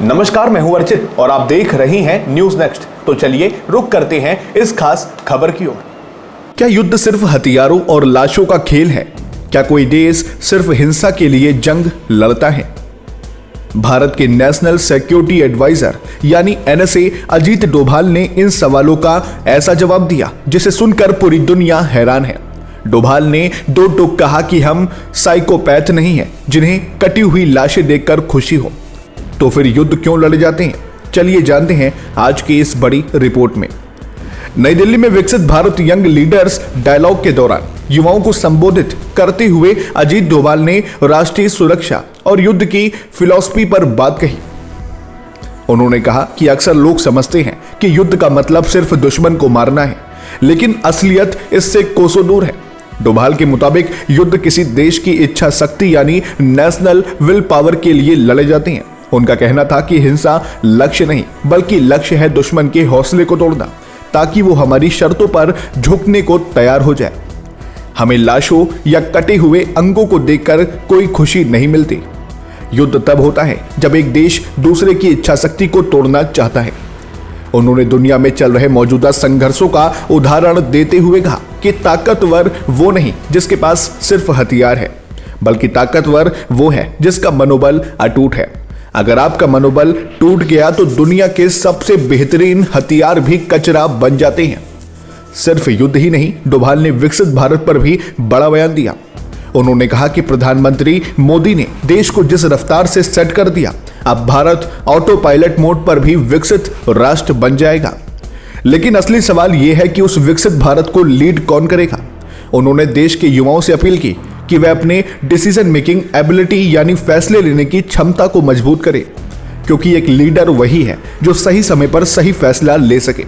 नमस्कार, मैं हूं अर्चित और आप देख रहे हैं न्यूज नेक्स्ट। तो चलिए रुक करते हैं इस खास खबर की ओर। क्या युद्ध सिर्फ हथियारों और लाशों का खेल है? क्या कोई देश सिर्फ हिंसा के लिए जंग लड़ता है? भारत के नेशनल सिक्योरिटी एडवाइजर यानी एनएसए अजीत डोभाल ने इन सवालों का ऐसा जवाब दिया जिसे सुनकर पूरी दुनिया हैरान है। डोभाल ने दो टूक कहा कि हम साइकोपैथ नहीं हैं जिन्हें कटी हुई लाशें देखकर खुशी हो। तो फिर युद्ध क्यों लड़े जाते हैं? चलिए जानते हैं आज की इस बड़ी रिपोर्ट में। नई दिल्ली में विकसित भारत यंग लीडर्स डायलॉग के दौरान युवाओं को संबोधित करते हुए अजीत डोभाल ने राष्ट्रीय सुरक्षा और युद्ध की फिलॉसफी पर बात कही। उन्होंने कहा कि अक्सर लोग समझते हैं कि युद्ध का मतलब सिर्फ दुश्मन को मारना है, लेकिन असलियत इससे कोसों दूर है। डोभाल के मुताबिक युद्ध किसी देश की इच्छा शक्ति यानी नेशनल विल पावर के लिए लड़े जाते हैं। उनका कहना था कि हिंसा लक्ष्य नहीं बल्कि लक्ष्य है दुश्मन के हौसले को तोड़ना, ताकि वो हमारी शर्तों पर झुकने को तैयार हो जाए। हमें लाशों या कटे हुए अंगों को देखकर कोई खुशी नहीं मिलती। युद्ध तब होता है जब एक देश दूसरे की इच्छा शक्ति को तोड़ना चाहता है। उन्होंने दुनिया में चल रहे मौजूदा संघर्षों का उदाहरण देते हुए कहा कि ताकतवर वो नहीं जिसके पास सिर्फ हथियार है, बल्कि ताकतवर वो है जिसका मनोबल अटूट है। अगर आपका मनोबल टूट गया तो दुनिया के सबसे बेहतरीन हथियार भी कचरा बन जाते हैं। सिर्फ युद्ध ही नहीं, डोभाल ने विकसित भारत पर भी बड़ा बयान दिया। उन्होंने कहा कि प्रधानमंत्री मोदी ने देश को जिस रफ्तार से सेट कर दिया, अब भारत ऑटो पायलट मोड पर भी विकसित राष्ट्र बन जाएगा। लेकिन असली सवाल यह है कि उस विकसित भारत को लीड कौन करेगा। उन्होंने देश के युवाओं से अपील की कि वे अपने डिसीजन मेकिंग एबिलिटी यानी फैसले लेने की क्षमता को मजबूत करें, क्योंकि एक लीडर वही है जो सही समय पर सही फैसला ले सके।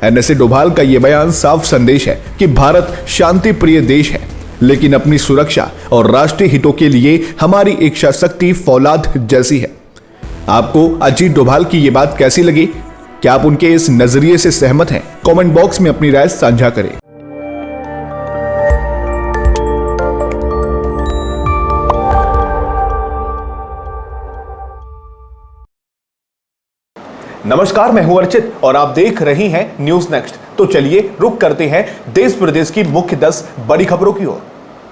एनएसए डोभाल का यह बयान साफ संदेश है कि भारत शांति प्रिय देश है, लेकिन अपनी सुरक्षा और राष्ट्रीय हितों के लिए हमारी इच्छा शक्ति फौलाद जैसी है। आपको अजीत डोभाल की ये बात कैसी लगी? क्या आप उनके इस नजरिए से सहमत हैं? कमेंट बॉक्स में अपनी राय साझा करें। नमस्कार, मैं हूं अर्चित और आप देख रहे हैं न्यूज नेक्स्ट। तो चलिए रुक करते हैं देश प्रदेश की मुख्य 10 बड़ी खबरों की ओर।